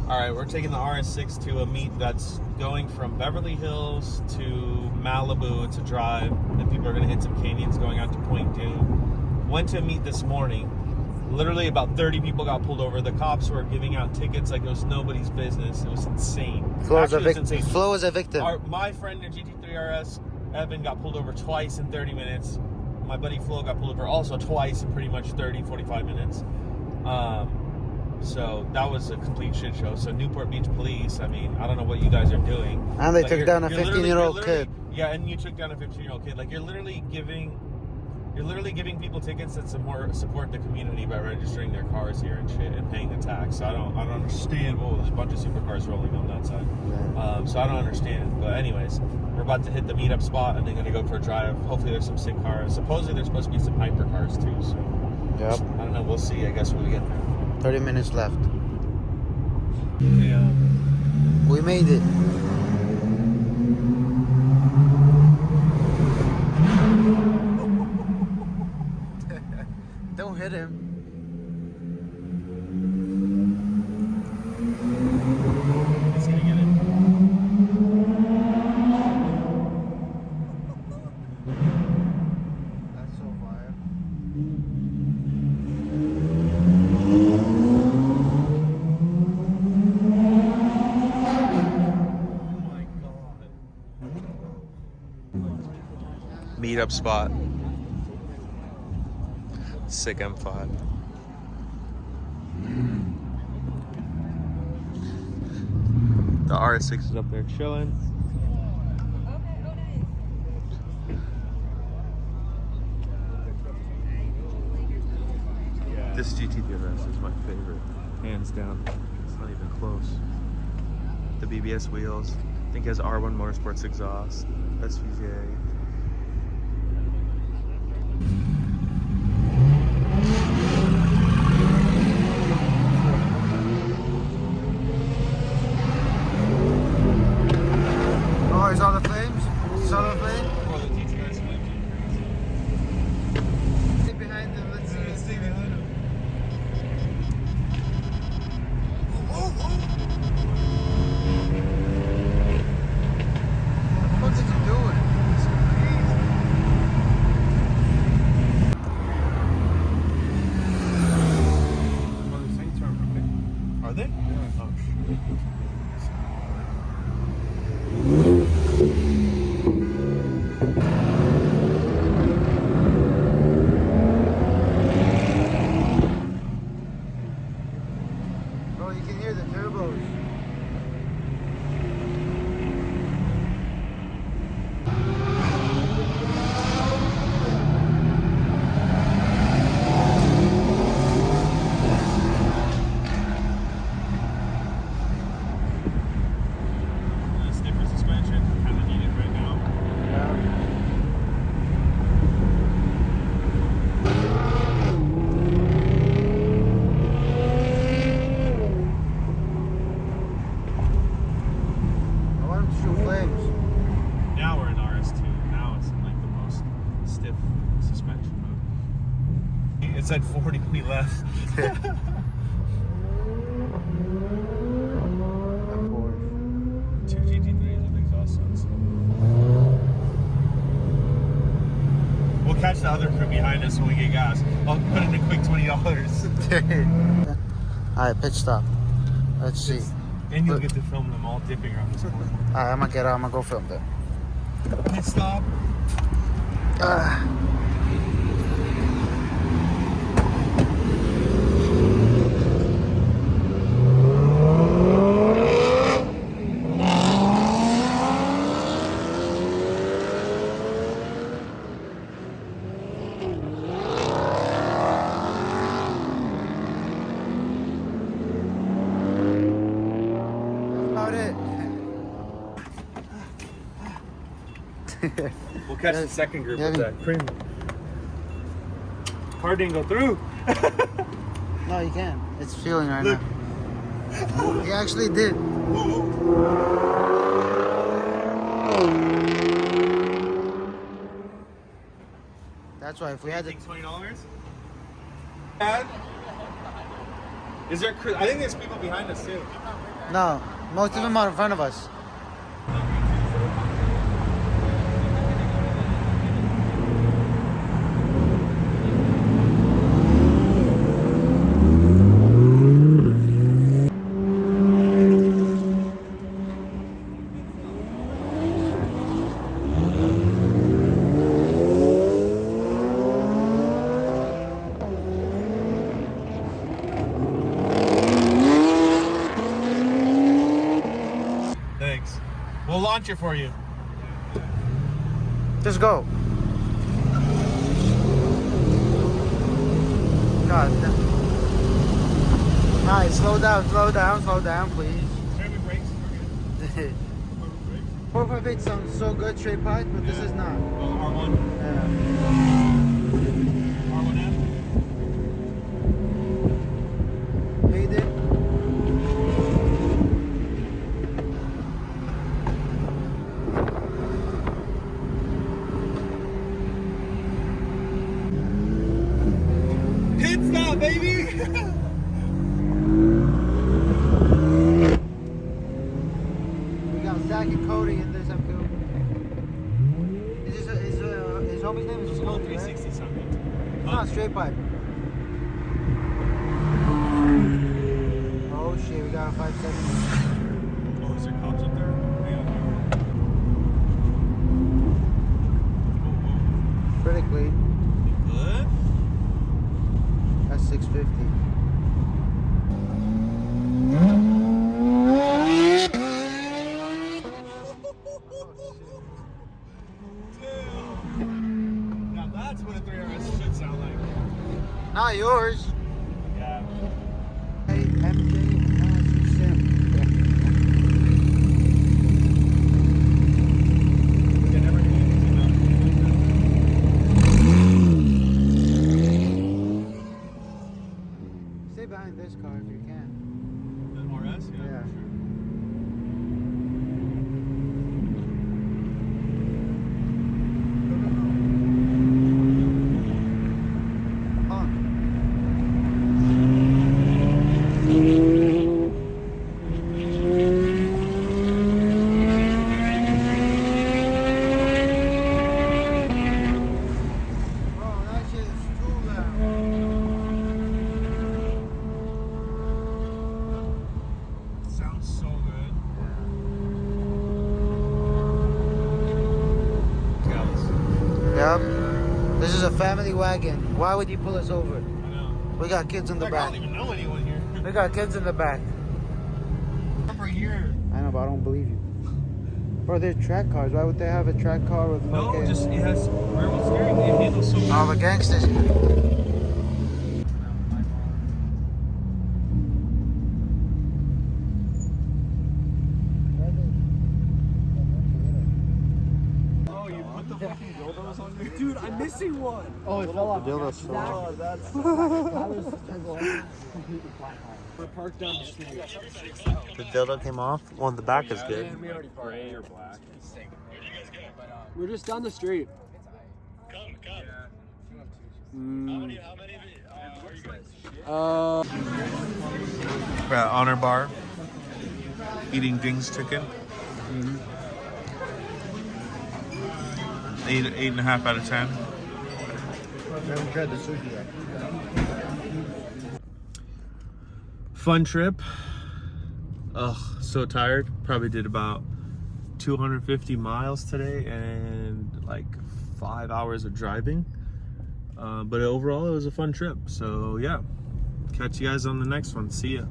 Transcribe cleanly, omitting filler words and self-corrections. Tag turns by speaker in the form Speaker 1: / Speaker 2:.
Speaker 1: All right, we're taking the RS6 to a meet that's going from Beverly Hills to Malibu. It's a drive, and people are going to hit some canyons going out to Point Doom. Went to a meet this morning. Literally about 30 people got pulled over. The cops were giving out tickets like it was nobody's business. It was insane.
Speaker 2: Flo is a victim.
Speaker 1: My friend in GT3RS, Evan, got pulled over twice in 30 minutes. My buddy Flo got pulled over also twice in pretty much 30, 45 minutes. So that was a complete shit show. So Newport Beach Police, I mean, I don't know what you guys are doing.
Speaker 2: And they took down a 15-year-old kid.
Speaker 1: Yeah, and you took down a 15-year-old kid. Like, you're literally giving people tickets that support the community by registering their cars here and shit and paying the tax. So I don't understand. Whoa, there's a bunch of supercars rolling on that side.
Speaker 2: Yeah.
Speaker 1: So I don't understand. But anyways, we're about to hit the meetup spot and then gonna go for a drive. Hopefully there's some sick cars. Supposedly there's supposed to be some hypercars too. So
Speaker 2: yep.
Speaker 1: I don't know. We'll see. I guess when we get there.
Speaker 2: 30 minutes left.
Speaker 1: Yeah.
Speaker 2: We made it. Don't hit him.
Speaker 1: He's gonna get it.
Speaker 2: That's so fire.
Speaker 1: Meetup spot. Sick M5. The RS6 is up there chilling. This GT3RS is my favorite, hands down. It's not even close. The BBS wheels. I think it has R1 Motorsports exhaust. SVJ.
Speaker 2: Oh, is all the flames? Is all the flames?
Speaker 1: Oh, the GT3RS flames.
Speaker 2: Stay behind them. Let's see. Stay behind them. What the fuck is he doing? It's crazy.
Speaker 1: Oh, the same term, right? Are they? Yeah. Oh, shit.
Speaker 2: Bro, you can hear the turbos.
Speaker 1: Stiffer suspension, kind of needed right now.
Speaker 2: I want him to shoot flames.
Speaker 1: Now we're in RS2. Now it's in like the most stiff suspension mode. It said 40 when we left. Two GT3s with exhaust suns. We'll catch the other crew behind us when we get gas. I'll put in a quick $20.
Speaker 2: Alright, pitch stop. Let's see.
Speaker 1: And you'll get to film them all dipping around this corner.
Speaker 2: Alright, I'm gonna get out. I'm gonna go film them.
Speaker 1: Pit stop.
Speaker 2: About it.
Speaker 1: We'll catch the second group
Speaker 2: Yeah,
Speaker 1: with that cream. Car didn't go through.
Speaker 2: No, you can. It's feeling right
Speaker 1: Look.
Speaker 2: now. He actually did. That's why if we had to.
Speaker 1: $20? Is there? I think there's people behind us too.
Speaker 2: No, most of them are in front of us.
Speaker 1: Thanks. We'll launch it for you.
Speaker 2: Just go. God. Alright, slow down, please. 458 sounds so good, straight pipe, but this is not.
Speaker 1: R1.
Speaker 2: Yeah.
Speaker 1: R1F.
Speaker 2: Hate it.
Speaker 1: Pit stop, baby.
Speaker 2: We got Zach and Cody in this M2. Is his homie's name is just Cody, right?
Speaker 1: 360 something.
Speaker 2: It's not straight pipe. Oh shit, we got a 570.
Speaker 1: Oh, is there cops up there?
Speaker 2: Pretty clean.
Speaker 1: Good.
Speaker 2: That's 650.
Speaker 1: Now that's what a 3RS should sound like.
Speaker 2: Not yours.
Speaker 1: Yeah.
Speaker 2: Hey, MJ has sim.
Speaker 1: They never do anything
Speaker 2: Stay behind this car if you can.
Speaker 1: The RS?
Speaker 2: Yeah.
Speaker 1: For sure.
Speaker 2: Honk. Bro, that shit is too loud.
Speaker 1: Sounds so good.
Speaker 2: Yep. This is a family wagon. Why would you pull us over?
Speaker 1: I know.
Speaker 2: We got kids in the
Speaker 1: I
Speaker 2: back.
Speaker 1: don't even know anyone here.
Speaker 2: We got kids in the back.
Speaker 1: For a year.
Speaker 2: I know, but I don't believe you. Bro, they're track cars. Why would they have a track car with
Speaker 1: No,
Speaker 2: fucking...
Speaker 1: just it has rear wheel steering. It handles so
Speaker 2: All the gangsters.
Speaker 1: Oh, you put the fucking dildos on there?
Speaker 3: Dude, I'm missing one.
Speaker 2: Oh, it fell off. The dildo's so
Speaker 3: Oh, that's we're parked down the street.
Speaker 2: The dildo came off. Well, the back is good.
Speaker 3: We already gray or black. We're just down the street.
Speaker 4: Come.
Speaker 3: Mm.
Speaker 4: How many of you are you guys?
Speaker 1: We're at Honor Bar, eating Ding's chicken. 8.5 out of 10.
Speaker 2: Never tried the sushi yet.
Speaker 1: Fun trip. Ugh, so tired. Probably did about 250 miles today and like 5 hours of driving. But overall, it was a fun trip. So yeah, catch you guys on the next one. See ya.